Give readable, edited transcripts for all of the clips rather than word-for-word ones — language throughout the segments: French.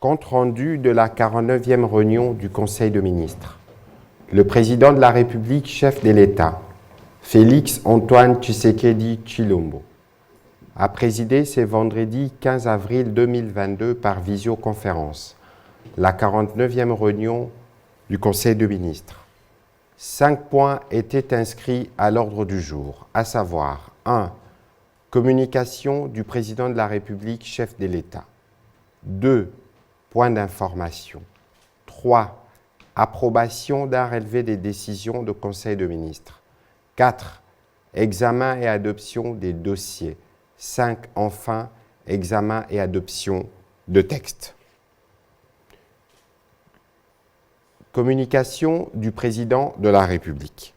Compte rendu de la 49e réunion du Conseil de ministres. Le président de la République, chef de l'État, Félix Antoine Tshisekedi Tshilombo, a présidé ce vendredi 15 avril 2022 par visioconférence la 49e réunion du Conseil de ministres. 5 points étaient inscrits à l'ordre du jour, à savoir 1. Communication du président de la République, chef de l'État. 2. Point d'information. 3. Approbation d'un relevé des décisions du Conseil de ministres. 4. Examen et adoption des dossiers. 5. Enfin, examen et adoption de textes. Communication du président de la République.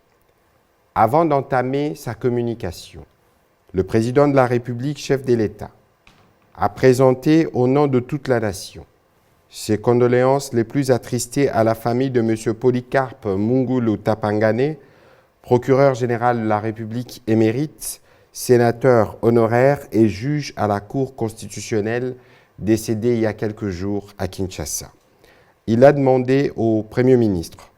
Avant d'entamer sa communication, le président de la République, chef de l'État, a présenté au nom de toute la nation ses condoléances les plus attristées à la famille de M. Polycarpe Mungulu Tapangane, procureur général de la République émérite, sénateur honoraire et juge à la Cour constitutionnelle, décédé il y a quelques jours à Kinshasa. Il a demandé au Premier ministre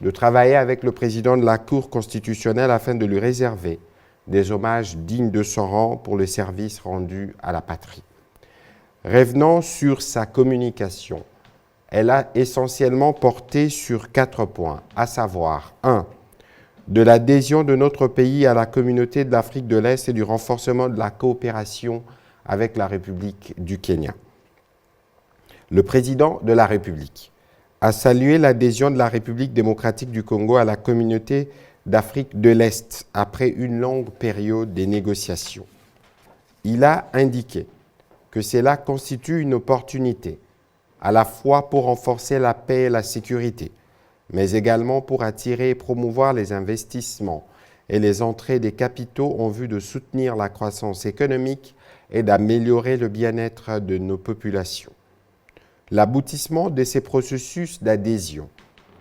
de travailler avec le président de la Cour constitutionnelle afin de lui réserver des hommages dignes de son rang pour le service rendu à la patrie. Revenant sur sa communication, elle a essentiellement porté sur 4 points, à savoir 1. De l'adhésion de notre pays à la communauté de l'Afrique de l'Est et du renforcement de la coopération avec la République du Kenya. Le président de la République a salué l'adhésion de la République démocratique du Congo à la communauté d'Afrique de l'Est après une longue période de négociations. Il a indiqué que cela constitue une opportunité, à la fois pour renforcer la paix et la sécurité, mais également pour attirer et promouvoir les investissements et les entrées des capitaux en vue de soutenir la croissance économique et d'améliorer le bien-être de nos populations. L'aboutissement de ces processus d'adhésion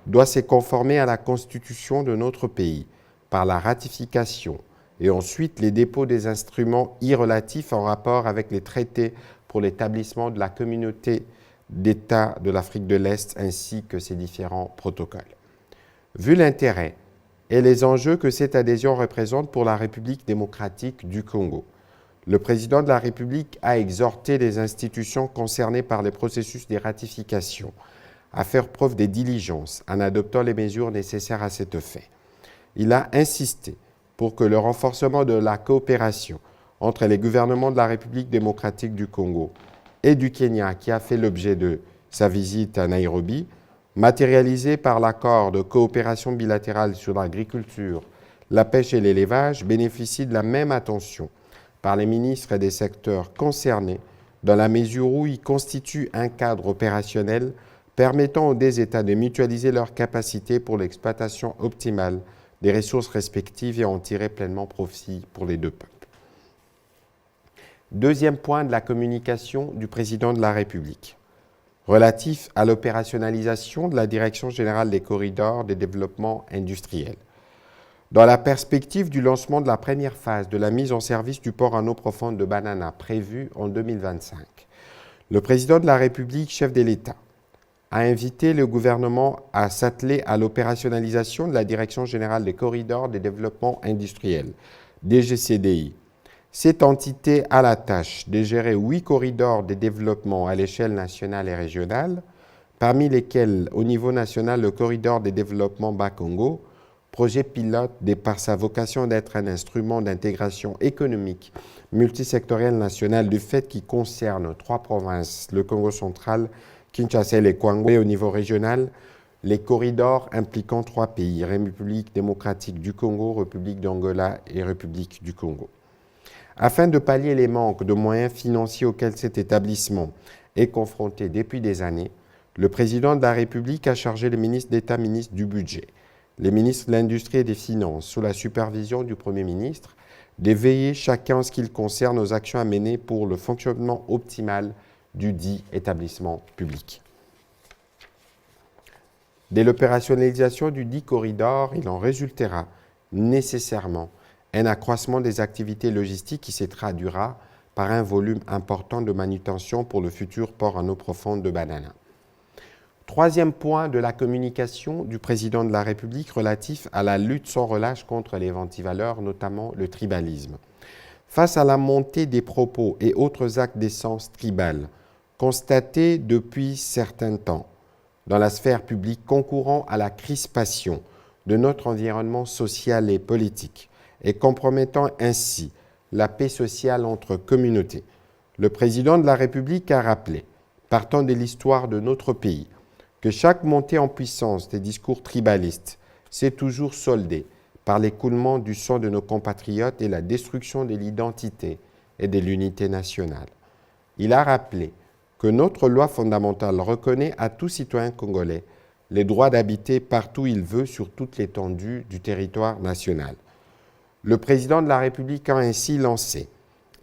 doit se conformer à la Constitution de notre pays par la ratification et ensuite les dépôts des instruments irrelatifs en rapport avec les traités pour l'établissement de la communauté d'États de l'Afrique de l'Est ainsi que ses différents protocoles. Vu l'intérêt et les enjeux que cette adhésion représente pour la République démocratique du Congo, le président de la République a exhorté les institutions concernées par les processus de ratification à faire preuve de diligence en adoptant les mesures nécessaires à cet effet. Il a insisté pour que le renforcement de la coopération entre les gouvernements de la République démocratique du Congo et du Kenya, qui a fait l'objet de sa visite à Nairobi, matérialisé par l'accord de coopération bilatérale sur l'agriculture, la pêche et l'élevage, bénéficie de la même attention par les ministres des secteurs concernés, dans la mesure où il constitue un cadre opérationnel permettant aux deux États de mutualiser leurs capacités pour l'exploitation optimale des ressources respectives et en tirer pleinement profit pour les deux peuples. Deuxième point de la communication du président de la République, relatif à l'opérationnalisation de la Direction générale des corridors de développement industriel. Dans la perspective du lancement de la première phase de la mise en service du port en eau profonde de Banana prévu en 2025, le président de la République, chef de l'État, a invité le gouvernement à s'atteler à l'opérationnalisation de la Direction générale des corridors de développement industriel, DGCDI. Cette entité a la tâche de gérer 8 corridors de développement à l'échelle nationale et régionale, parmi lesquels, au niveau national, le corridor de développement Bas-Congo, projet pilote de par sa vocation d'être un instrument d'intégration économique multisectorielle nationale du fait qui concerne 3 provinces, le Congo central, Kinshasa et les Kwango, et au niveau régional, les corridors impliquant 3 pays, République démocratique du Congo, République d'Angola et République du Congo. Afin de pallier les manques de moyens financiers auxquels cet établissement est confronté depuis des années, le président de la République a chargé les ministres d'État, ministres du Budget, les ministres de l'Industrie et des Finances, sous la supervision du Premier ministre, de veiller chacun en ce qui le concerne aux actions à mener pour le fonctionnement optimal du dit établissement public. Dès l'opérationnalisation du dit corridor, il en résultera nécessairement un accroissement des activités logistiques qui se traduira par un volume important de manutention pour le futur port en eau profonde de Banana. Troisième point de la communication du président de la République relatif à la lutte sans relâche contre les antivaleurs, notamment le tribalisme. Face à la montée des propos et autres actes d'essence tribale constatés depuis certains temps dans la sphère publique concourant à la crispation de notre environnement social et politique et compromettant ainsi la paix sociale entre communautés, le président de la République a rappelé, partant de l'histoire de notre pays, que chaque montée en puissance des discours tribalistes s'est toujours soldée par l'écoulement du sang de nos compatriotes et la destruction de l'identité et de l'unité nationale. Il a rappelé que notre loi fondamentale reconnaît à tout citoyen congolais les droits d'habiter partout où il veut sur toute l'étendue du territoire national. Le président de la République a ainsi lancé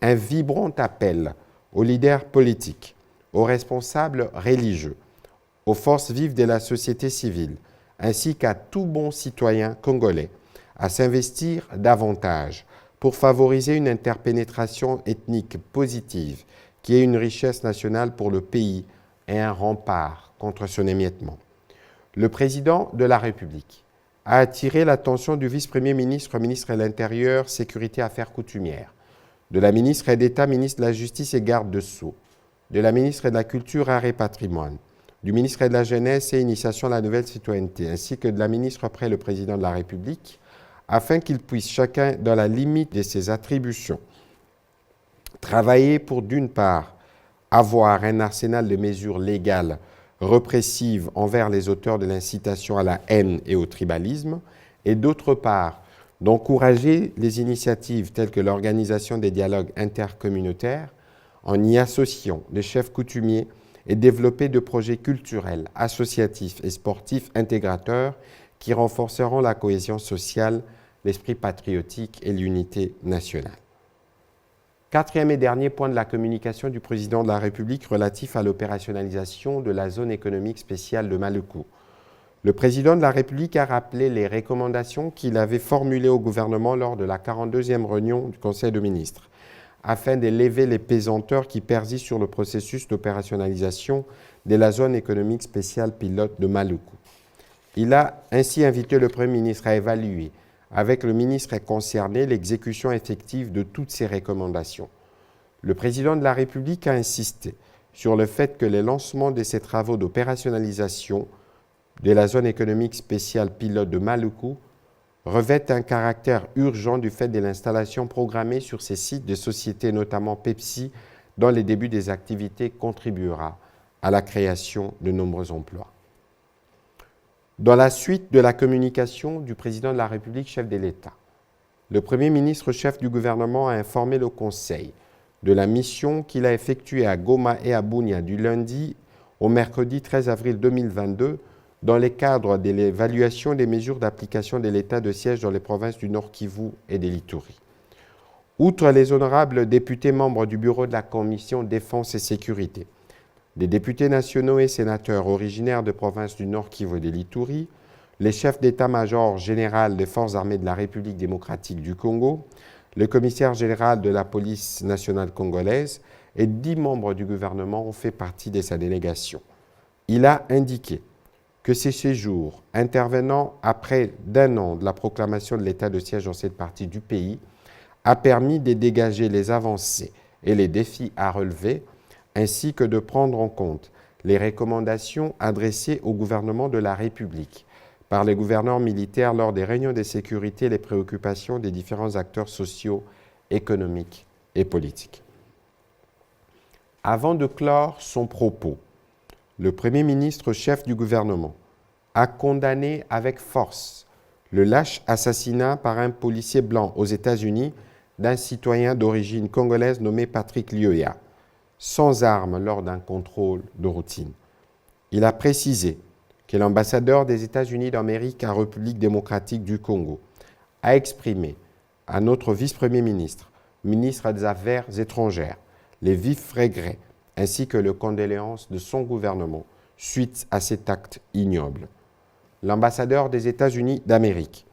un vibrant appel aux leaders politiques, aux responsables religieux, aux forces vives de la société civile, ainsi qu'à tout bon citoyen congolais, à s'investir davantage pour favoriser une interpénétration ethnique positive qui est une richesse nationale pour le pays et un rempart contre son émiettement. Le président de la République a attiré l'attention du vice-premier ministre, ministre de l'Intérieur, Sécurité, Affaires coutumières, de la ministre d'État, ministre de la Justice et garde de Sceaux, de la ministre de la Culture, Arts et Patrimoine, du ministre de la Jeunesse et Initiation à la nouvelle citoyenneté, ainsi que de la ministre auprès le président de la République, afin qu'ils puissent chacun, dans la limite de ses attributions, travailler pour, d'une part, avoir un arsenal de mesures légales répressives envers les auteurs de l'incitation à la haine et au tribalisme, et d'autre part, d'encourager les initiatives telles que l'organisation des dialogues intercommunautaires en y associant les chefs coutumiers et développer de projets culturels, associatifs et sportifs intégrateurs qui renforceront la cohésion sociale, l'esprit patriotique et l'unité nationale. Quatrième et dernier point de la communication du président de la République relatif à l'opérationnalisation de la zone économique spéciale de Maluku. Le président de la République a rappelé les recommandations qu'il avait formulées au gouvernement lors de la 42e réunion du Conseil des ministres, afin de lever les pesanteurs qui persistent sur le processus d'opérationnalisation de la zone économique spéciale pilote de Maluku. Il a ainsi invité le Premier ministre à évaluer, avec le ministre concerné, l'exécution effective de toutes ces recommandations. Le président de la République a insisté sur le fait que le lancement de ces travaux d'opérationnalisation de la zone économique spéciale pilote de Maluku revêt un caractère urgent du fait de l'installation programmée sur ces sites de sociétés, notamment Pepsi, dont le début des activités contribuera à la création de nombreux emplois. Dans la suite de la communication du président de la République, chef de l'État, le Premier ministre, chef du gouvernement, a informé le Conseil de la mission qu'il a effectuée à Goma et à Bunia du lundi au mercredi 13 avril 2022 dans le cadre de l'évaluation des mesures d'application de l'état de siège dans les provinces du Nord Kivu et de l'Ituri. Outre les honorables députés membres du bureau de la Commission Défense et Sécurité, des députés nationaux et sénateurs originaires de provinces du Nord Kivu et de l'Ituri, les chefs d'état-major général des forces armées de la République démocratique du Congo, le commissaire général de la police nationale congolaise et 10 membres du gouvernement ont fait partie de sa délégation. Il a indiqué que ces séjours, intervenant après d'un an de la proclamation de l'état de siège dans cette partie du pays, a permis de dégager les avancées et les défis à relever, ainsi que de prendre en compte les recommandations adressées au gouvernement de la République par les gouverneurs militaires lors des réunions de sécurité et les préoccupations des différents acteurs sociaux, économiques et politiques. Avant de clore son propos, le Premier ministre, chef du gouvernement, a condamné avec force le lâche assassinat par un policier blanc aux États-Unis d'un citoyen d'origine congolaise nommé Patrick Lyoya, sans armes lors d'un contrôle de routine. Il a précisé que l'ambassadeur des États-Unis d'Amérique en République démocratique du Congo a exprimé à notre vice-premier ministre, ministre des Affaires étrangères, les vifs regrets ainsi que les condoléances de son gouvernement suite à cet acte ignoble. L'ambassadeur des États-Unis d'Amérique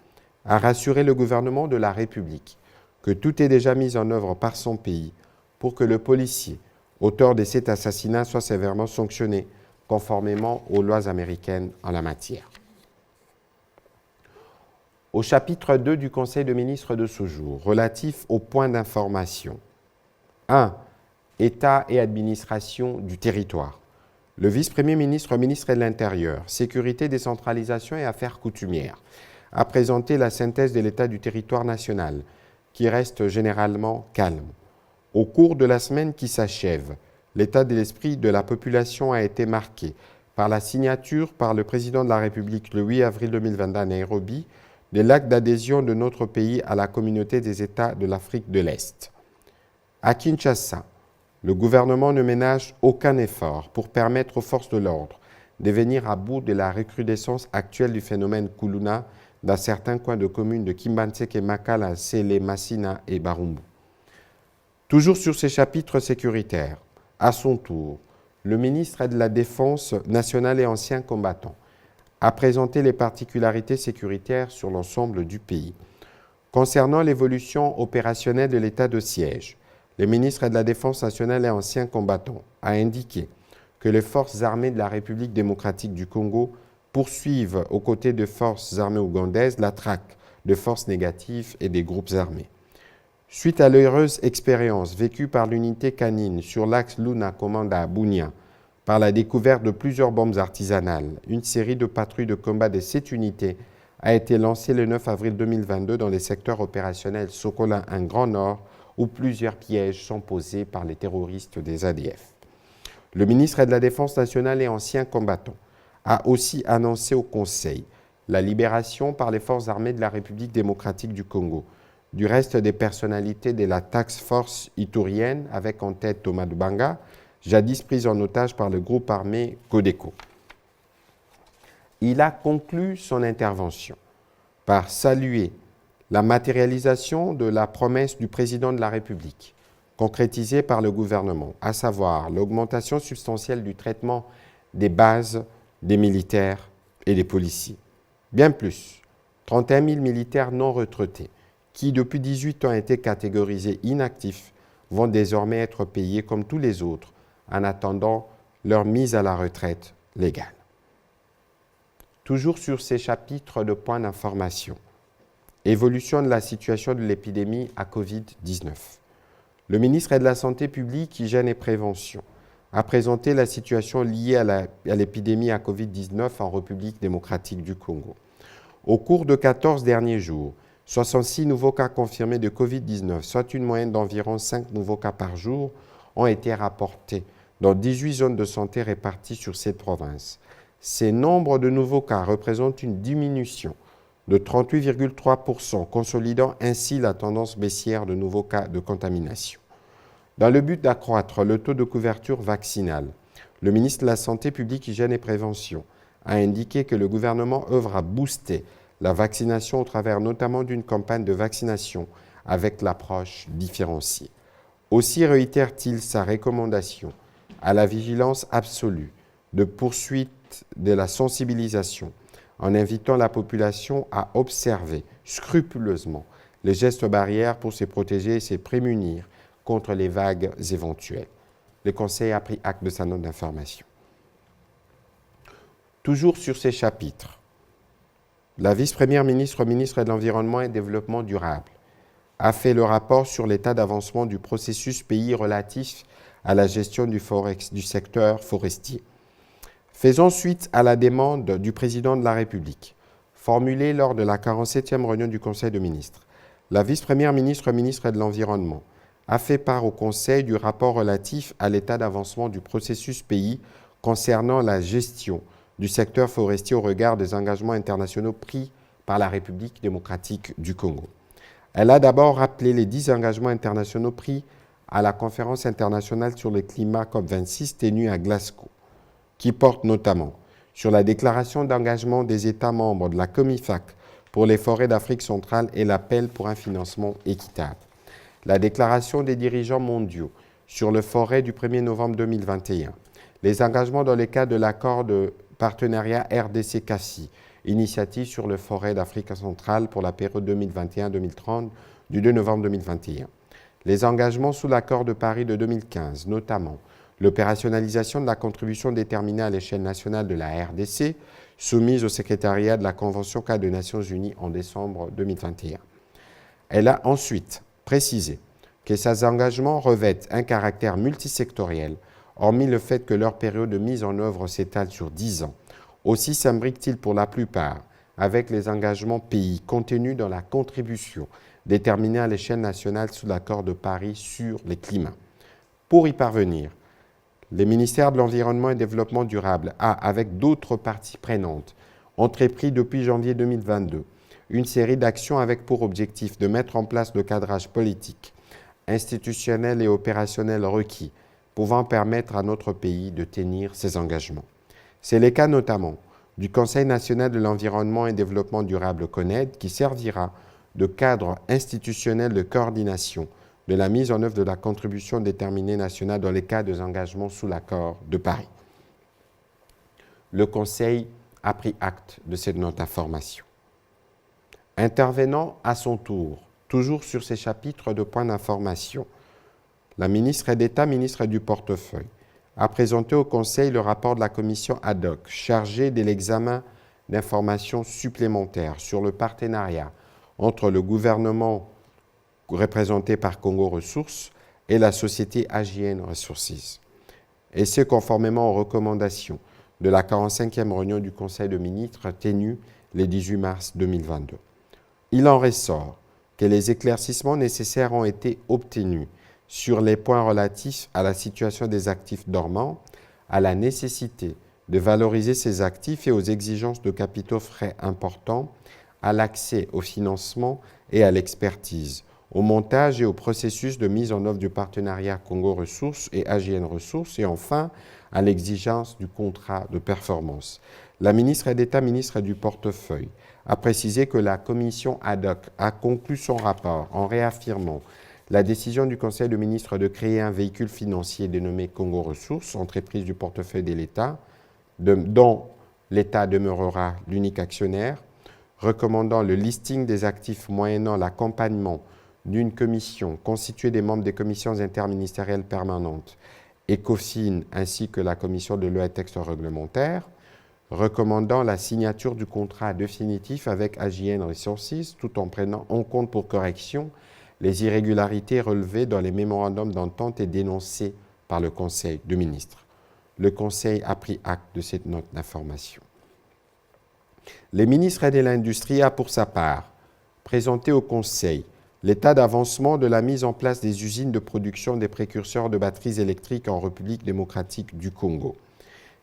a rassuré le gouvernement de la République que tout est déjà mis en œuvre par son pays pour que le policier, auteur de cet assassinat, soit sévèrement sanctionné, conformément aux lois américaines en la matière. Au chapitre 2 du Conseil de ministres de ce jour, relatif aux points d'information. 1. État et administration du territoire. Le vice-premier ministre, ministre de l'Intérieur, Sécurité, décentralisation et affaires coutumières, a présenté la synthèse de l'état du territoire national, qui reste généralement calme. Au cours de la semaine qui s'achève, l'état de l'esprit de la population a été marqué par la signature par le président de la République le 8 avril 2022 à Nairobi de l'acte d'adhésion de notre pays à la communauté des États de l'Afrique de l'Est. À Kinshasa, le gouvernement ne ménage aucun effort pour permettre aux forces de l'ordre de venir à bout de la recrudescence actuelle du phénomène Kuluna dans certains coins de communes de Kimbanseke, Makala, Sele, Massina et Barumbu. Toujours sur ces chapitres sécuritaires, à son tour, le ministre de la Défense nationale et ancien combattant a présenté les particularités sécuritaires sur l'ensemble du pays. Concernant l'évolution opérationnelle de l'état de siège, le ministre de la Défense nationale et ancien combattant a indiqué que les forces armées de la République démocratique du Congo poursuivent aux côtés de forces armées ougandaises la traque de forces négatives et des groupes armés. Suite à l'heureuse expérience vécue par l'unité canine sur l'axe Luna-Komanda à Bunia, par la découverte de plusieurs bombes artisanales, une série de patrouilles de combat de cette unité a été lancée le 9 avril 2022 dans les secteurs opérationnels Sokola en Grand Nord, où plusieurs pièges sont posés par les terroristes des ADF. Le ministre de la Défense nationale et ancien combattant a aussi annoncé au Conseil la libération par les forces armées de la République démocratique du Congo du reste des personnalités de la Task Force iturienne, avec en tête Thomas Dubanga, jadis pris en otage par le groupe armé Codeco. Il a conclu son intervention par saluer la matérialisation de la promesse du président de la République, concrétisée par le gouvernement, à savoir l'augmentation substantielle du traitement des bases des militaires et des policiers. Bien plus, 31 000 militaires non retraités, qui depuis 18 ans étaient catégorisés inactifs, vont désormais être payés comme tous les autres en attendant leur mise à la retraite légale. Toujours sur ces chapitres de points d'information, évolution de la situation de l'épidémie à Covid-19. Le ministre de la Santé publique, Hygiène et Prévention a présenté la situation liée à l'épidémie à Covid-19 en République démocratique du Congo. Au cours de 14 derniers jours, 66 nouveaux cas confirmés de Covid-19, soit une moyenne d'environ 5 nouveaux cas par jour, ont été rapportés dans 18 zones de santé réparties sur cette province. Ces nombres de nouveaux cas représentent une diminution de 38,3%, consolidant ainsi la tendance baissière de nouveaux cas de contamination. Dans le but d'accroître le taux de couverture vaccinale, le ministre de la Santé publique, Hygiène et Prévention a indiqué que le gouvernement œuvre à booster la vaccination au travers notamment d'une campagne de vaccination avec l'approche différenciée. Aussi réitère-t-il sa recommandation à la vigilance absolue de poursuite de la sensibilisation en invitant la population à observer scrupuleusement les gestes barrières pour se protéger et se prémunir contre les vagues éventuelles. Le Conseil a pris acte de sa note d'information. Toujours sur ces chapitres, la vice-première ministre, ministre de l'Environnement et du Développement durable, a fait le rapport sur l'état d'avancement du processus pays relatif à la gestion du secteur forestier. Faisant suite à la demande du président de la République, formulée lors de la 47e réunion du Conseil de ministres, la vice-première ministre, ministre de l'Environnement, a fait part au Conseil du rapport relatif à l'état d'avancement du processus pays concernant la gestion du secteur forestier au regard des engagements internationaux pris par la République démocratique du Congo. Elle a d'abord rappelé les 10 engagements internationaux pris à la conférence internationale sur le climat COP26 tenue à Glasgow, qui portent notamment sur la déclaration d'engagement des États membres de la COMIFAC pour les forêts d'Afrique centrale et l'appel pour un financement équitable, la déclaration des dirigeants mondiaux sur les forêts du 1er novembre 2021, les engagements dans le cadre de l'accord de partenariat RDC-CACI, initiative sur les forêts d'Afrique centrale pour la période 2021-2030 du 2 novembre 2021, les engagements sous l'accord de Paris de 2015, notamment l'opérationnalisation de la contribution déterminée à l'échelle nationale de la RDC, soumise au secrétariat de la Convention-cadre des Nations Unies en décembre 2021. Elle a ensuite précisé que ces engagements revêtent un caractère multisectoriel, hormis le fait que leur période de mise en œuvre s'étale sur 10 ans. Aussi s'imbriquent-ils pour la plupart avec les engagements pays contenus dans la contribution déterminée à l'échelle nationale sous l'accord de Paris sur les climats. Pour y parvenir, le ministère de l'Environnement et du Développement durable a, avec d'autres parties prenantes, entrepris depuis janvier 2022 une série d'actions avec pour objectif de mettre en place le cadrage politique, institutionnel et opérationnel requis, pouvant permettre à notre pays de tenir ses engagements. C'est le cas notamment du Conseil national de l'environnement et du développement durable CONED, qui servira de cadre institutionnel de coordination de la mise en œuvre de la contribution déterminée nationale dans les cas des engagements sous l'accord de Paris. Le Conseil a pris acte de cette note d'information. Intervenant à son tour, toujours sur ces chapitres de points d'information, la ministre d'État, ministre du portefeuille, a présenté au Conseil le rapport de la commission ad hoc chargée de l'examen d'informations supplémentaires sur le partenariat entre le gouvernement représenté par Congo Ressources et la société AGN Resources, et ce conformément aux recommandations de la 45e réunion du Conseil de ministres tenue le 18 mars 2022. Il en ressort que les éclaircissements nécessaires ont été obtenus sur les points relatifs à la situation des actifs dormants, à la nécessité de valoriser ces actifs et aux exigences de capitaux frais importants, à l'accès au financement et à l'expertise, au montage et au processus de mise en œuvre du partenariat Congo Ressources et AGN Ressources, et enfin à l'exigence du contrat de performance. La ministre d'État, ministre du portefeuille, a précisé que la commission ad hoc a conclu son rapport en réaffirmant la décision du Conseil de ministres de créer un véhicule financier dénommé Congo Ressources, entreprise du portefeuille de l'État, dont l'État demeurera l'unique actionnaire, recommandant le listing des actifs moyennant l'accompagnement d'une commission constituée des membres des commissions interministérielles permanentes, ECOFIN ainsi que la commission de loi et textes réglementaires, recommandant la signature du contrat définitif avec AGN Resources tout en prenant en compte pour correction les irrégularités relevées dans les mémorandums d'entente et dénoncées par le Conseil de ministres. Le Conseil a pris acte de cette note d'information. Le ministre de l'Industrie a pour sa part présenté au Conseil l'état d'avancement de la mise en place des usines de production des précurseurs de batteries électriques en République démocratique du Congo.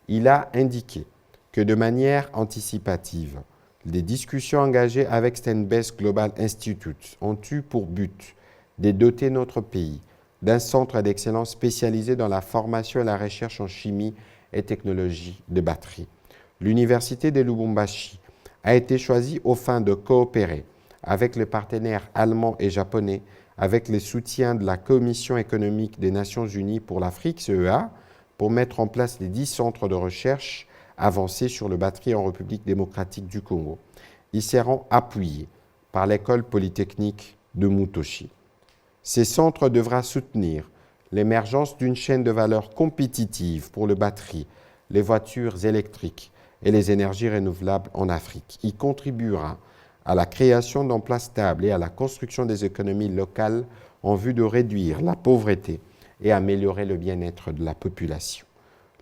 Il a indiqué que de manière anticipative, les discussions engagées avec Stenbest Global Institute ont eu pour but de doter notre pays d'un centre d'excellence spécialisé dans la formation et la recherche en chimie et technologie de batterie. L'Université de Lubumbashi a été choisie aux fins de coopérer avec les partenaires allemands et japonais, avec le soutien de la Commission économique des Nations Unies pour l'Afrique, CEA, pour mettre en place les 10 centres de recherche avancés sur le batterie en République démocratique du Congo. Ils seront appuyés par l'École polytechnique de Mutoshi. Ces centres devront soutenir l'émergence d'une chaîne de valeur compétitive pour les batteries, les voitures électriques et les énergies renouvelables en Afrique. Il contribuera à la création d'emplois stables et à la construction des économies locales en vue de réduire la pauvreté et améliorer le bien-être de la population.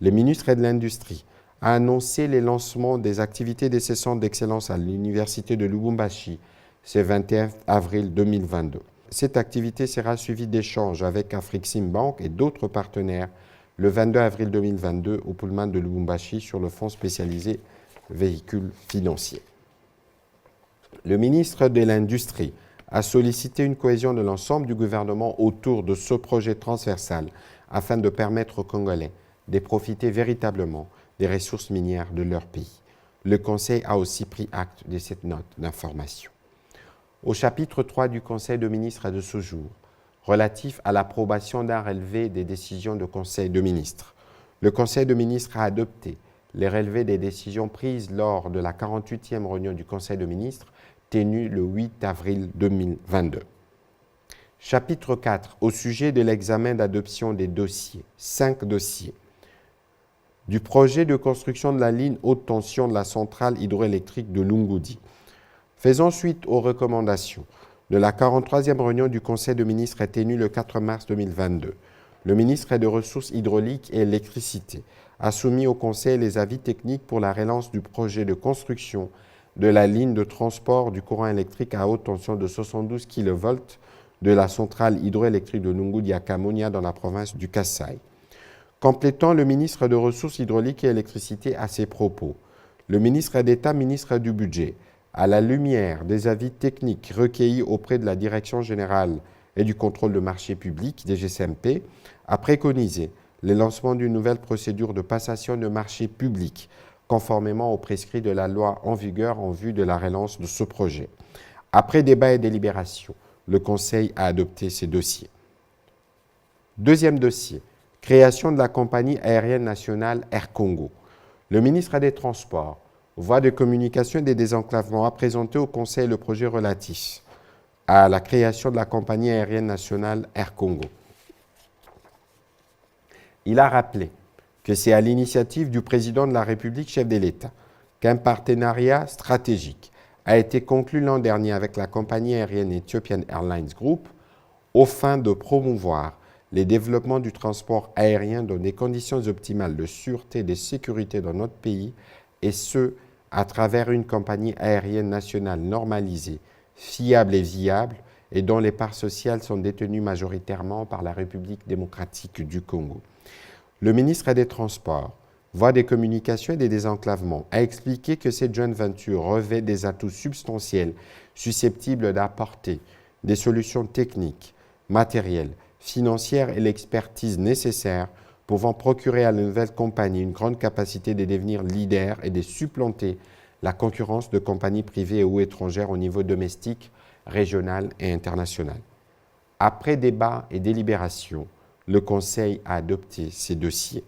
Le ministre de l'Industrie a annoncé les lancements des activités de ces centres d'excellence à l'Université de Lubumbashi ce 21 avril 2022. Cette activité sera suivie d'échanges avec Afrique-Sim-Bank et d'autres partenaires le 22 avril 2022 au Pullman de Lubumbashi sur le fonds spécialisé véhicules financiers. Le ministre de l'Industrie a sollicité une cohésion de l'ensemble du gouvernement autour de ce projet transversal afin de permettre aux Congolais de profiter véritablement des ressources minières de leur pays. Le Conseil a aussi pris acte de cette note d'information. Au chapitre 3 du Conseil de ministres de ce jour, relatif à l'approbation d'un relevé des décisions du Conseil de ministres, le Conseil de ministres a adopté les relevés des décisions prises lors de la 48e réunion du Conseil de ministres tenue le 8 avril 2022. Chapitre 4, au sujet de l'examen d'adoption des dossiers, 5 dossiers. Du projet de construction de la ligne haute tension de la centrale hydroélectrique de Lungoudi. Faisant suite aux recommandations de la 43e réunion du Conseil de ministres tenue le 4 mars 2022, le ministre des Ressources hydrauliques et électricité a soumis au Conseil les avis techniques pour la relance du projet de construction de la ligne de transport du courant électrique à haute tension de 72 kV de la centrale hydroélectrique de Lungoudi à Kamonia dans la province du Kasaï. Complétant le ministre des Ressources hydrauliques et électricité à ses propos, le ministre d'État, ministre du Budget, à la lumière des avis techniques recueillis auprès de la Direction générale et du contrôle de marché public, DGCMP, a préconisé le lancement d'une nouvelle procédure de passation de marché public, conformément aux prescrits de la loi en vigueur en vue de la relance de ce projet. Après débat et délibération, le Conseil a adopté ces dossiers. Deuxième dossier, création de la compagnie aérienne nationale Air Congo. Le ministre des Transports, voie de communication et des désenclavements, a présenté au Conseil le projet relatif à la création de la compagnie aérienne nationale Air Congo. Il a rappelé que c'est à l'initiative du président de la République, chef de l'État, qu'un partenariat stratégique a été conclu l'an dernier avec la compagnie aérienne Ethiopian Airlines Group aux fins de promouvoir les développements du transport aérien dans des conditions optimales de sûreté et de sécurité dans notre pays, et ce, à travers une compagnie aérienne nationale normalisée, fiable et viable, et dont les parts sociales sont détenues majoritairement par la République démocratique du Congo. Le ministre des Transports, voie des communications et des désenclavements, a expliqué que cette joint venture revêt des atouts substantiels susceptibles d'apporter des solutions techniques, matérielles, financières et l'expertise nécessaire pouvant procurer à la nouvelle compagnie une grande capacité de devenir leader et de supplanter la concurrence de compagnies privées ou étrangères au niveau domestique, régional et international. Après débat et délibération, le Conseil a adopté ces dossiers.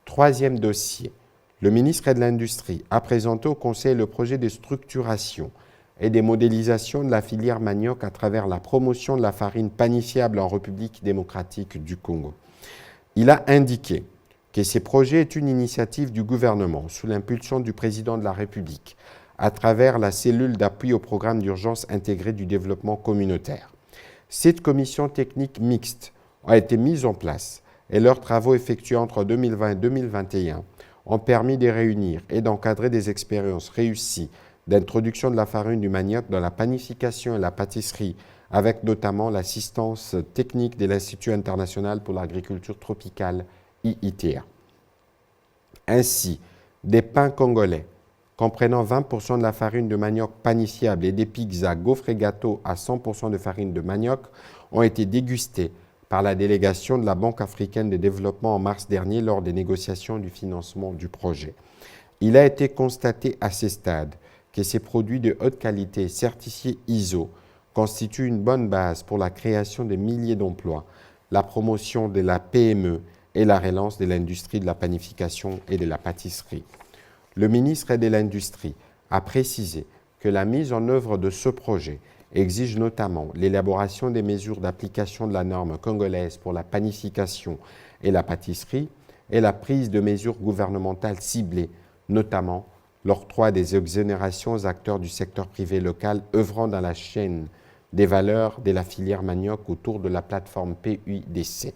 Troisième dossier, le ministre de l'Industrie a présenté au Conseil le projet de structuration et de modélisation de la filière manioc à travers la promotion de la farine panifiable en République démocratique du Congo. Il a indiqué que ces projets est une initiative du gouvernement sous l'impulsion du président de la République à travers la cellule d'appui au programme d'urgence intégré du développement communautaire. Cette commission technique mixte a été mise en place et leurs travaux effectués entre 2020 et 2021 ont permis de réunir et d'encadrer des expériences réussies d'introduction de la farine du manioc dans la panification et la pâtisserie, avec notamment l'assistance technique de l'Institut international pour l'agriculture tropicale, IITA. Ainsi, des pains congolais comprenant 20% de la farine de manioc panifiable et des pizzas, gaufres et gâteaux à 100% de farine de manioc ont été dégustés par la délégation de la Banque africaine de développement en mars dernier lors des négociations du financement du projet. Il a été constaté à ce stade que ces produits de haute qualité certifiés ISO constituent une bonne base pour la création de milliers d'emplois, la promotion de la PME et la relance de l'industrie de la panification et de la pâtisserie. Le ministre de l'Industrie a précisé que la mise en œuvre de ce projet exige notamment l'élaboration des mesures d'application de la norme congolaise pour la panification et la pâtisserie et la prise de mesures gouvernementales ciblées, notamment l'octroi des exonérations aux acteurs du secteur privé local œuvrant dans la chaîne des valeurs de la filière manioc autour de la plateforme PUDC.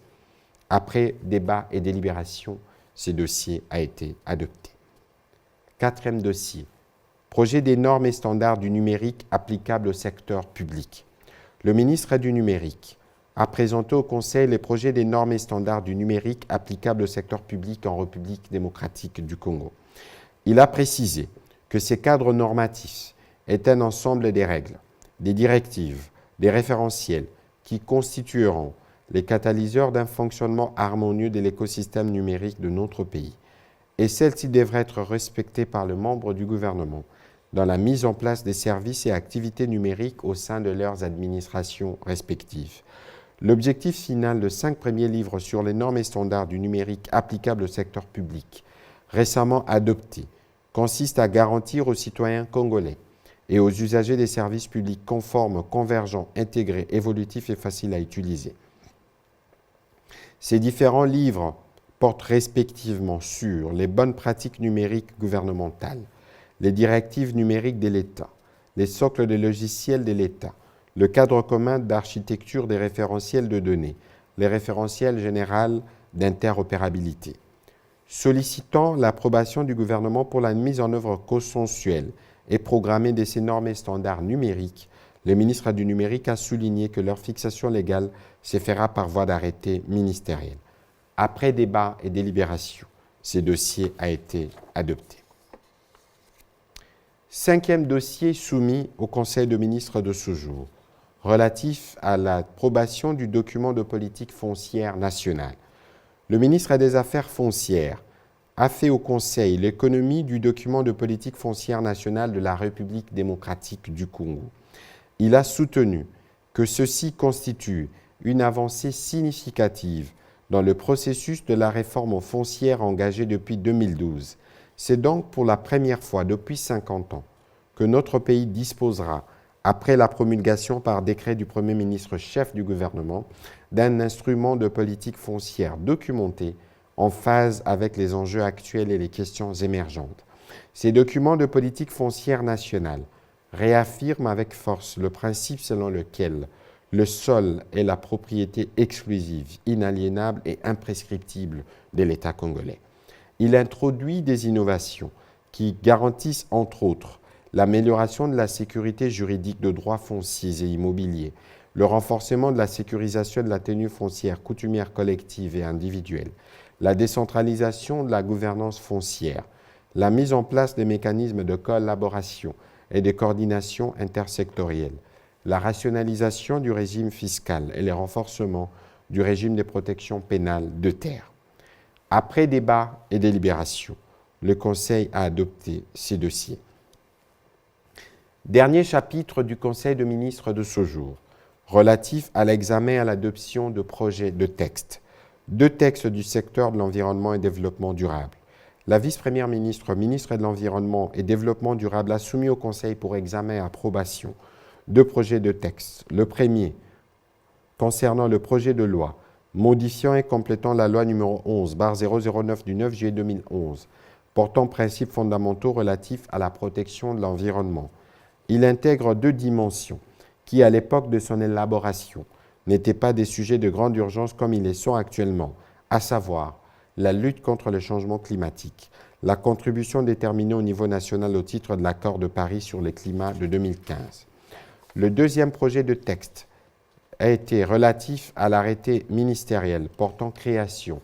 Après débat et délibération, ce dossier a été adopté. Quatrième dossier, projet des normes et standards du numérique applicables au secteur public. Le ministre du Numérique a présenté au Conseil les projets des normes et standards du numérique applicables au secteur public en République démocratique du Congo. Il a précisé que ces cadres normatifs est un ensemble des règles, des directives, des référentiels qui constitueront les catalyseurs d'un fonctionnement harmonieux de l'écosystème numérique de notre pays. Et celles-ci devraient être respectées par les membres du gouvernement dans la mise en place des services et activités numériques au sein de leurs administrations respectives. L'objectif final de 5 premiers livres sur les normes et standards du numérique applicables au secteur public, récemment adopté, consiste à garantir aux citoyens congolais et aux usagers des services publics conformes, convergents, intégrés, évolutifs et faciles à utiliser. Ces différents livres portent respectivement sur les bonnes pratiques numériques gouvernementales, les directives numériques de l'État, les socles de logiciels de l'État, le cadre commun d'architecture des référentiels de données, les référentiels généraux d'interopérabilité. Sollicitant l'approbation du gouvernement pour la mise en œuvre consensuelle et programmée de ces normes et standards numériques, le ministre du Numérique a souligné que leur fixation légale se fera par voie d'arrêté ministériel. Après débat et délibération, ce dossier a été adopté. Cinquième dossier soumis au Conseil des ministres de ce jour, relatif à l'approbation du document de politique foncière nationale. Le ministre des Affaires foncières a fait au Conseil l'économie du document de politique foncière nationale de la République démocratique du Congo. Il a soutenu que ceci constitue une avancée significative dans le processus de la réforme foncière engagée depuis 2012. C'est donc pour la première fois depuis 50 ans que notre pays disposera, après la promulgation par décret du Premier ministre chef du gouvernement, d'un instrument de politique foncière documenté en phase avec les enjeux actuels et les questions émergentes. Ces documents de politique foncière nationale réaffirment avec force le principe selon lequel le sol est la propriété exclusive, inaliénable et imprescriptible de l'État congolais. Il introduit des innovations qui garantissent, entre autres, l'amélioration de la sécurité juridique de droits fonciers et immobiliers, le renforcement de la sécurisation de la tenue foncière coutumière collective et individuelle, la décentralisation de la gouvernance foncière, la mise en place des mécanismes de collaboration et de coordination intersectorielle, la rationalisation du régime fiscal et le renforcement du régime de protection pénale de terre. Après débat et délibération, le Conseil a adopté ces dossiers. Dernier chapitre du Conseil des ministres de ce jour, relatif à l'examen et à l'adoption de projets de textes. Deux textes du secteur de l'environnement et développement durable. La vice-première ministre, ministre de l'Environnement et Développement durable, a soumis au Conseil pour examen et approbation deux projets de textes. Le premier, concernant le projet de loi modifiant et complétant la loi numéro 11/009 du 9 juillet 2011, portant principes fondamentaux relatifs à la protection de l'environnement. Il intègre deux dimensions qui, à l'époque de son élaboration, n'étaient pas des sujets de grande urgence comme ils les sont actuellement, à savoir la lutte contre le changement climatique, la contribution déterminée au niveau national au titre de l'accord de Paris sur le climat de 2015. Le deuxième projet de texte a été relatif à l'arrêté ministériel portant création,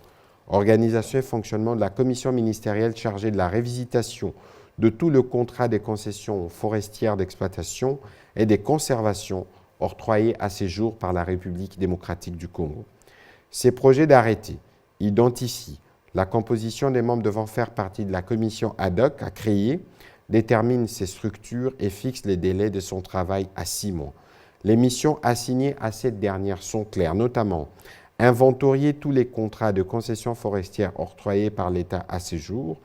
organisation et fonctionnement de la commission ministérielle chargée de la révisitation de tout le contrat des concessions forestières d'exploitation et des conservations octroyées à ces jours par la République démocratique du Congo. Ces projets d'arrêté identifient la composition des membres devant faire partie de la commission ad hoc à créer, déterminent ses structures et fixent les délais de son travail à 6 mois. Les missions assignées à cette dernière sont claires, notamment inventorier tous les contrats de concession forestière octroyés par l'État à ce jour,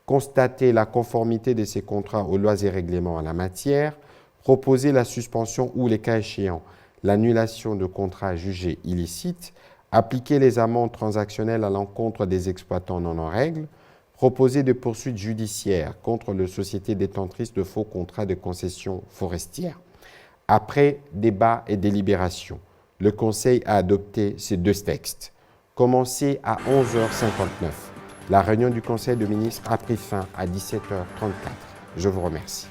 constater la conformité de ces contrats aux lois et règlements en la matière, proposer la suspension ou, les cas échéants, l'annulation de contrats jugés illicites, appliquer les amendes transactionnelles à l'encontre des exploitants non en règle, proposer des poursuites judiciaires contre les sociétés détentrices de faux contrats de concession forestière. Après débat et délibération, le Conseil a adopté ces deux textes. Commencé à 11h59, la réunion du Conseil des ministres a pris fin à 17h34. Je vous remercie.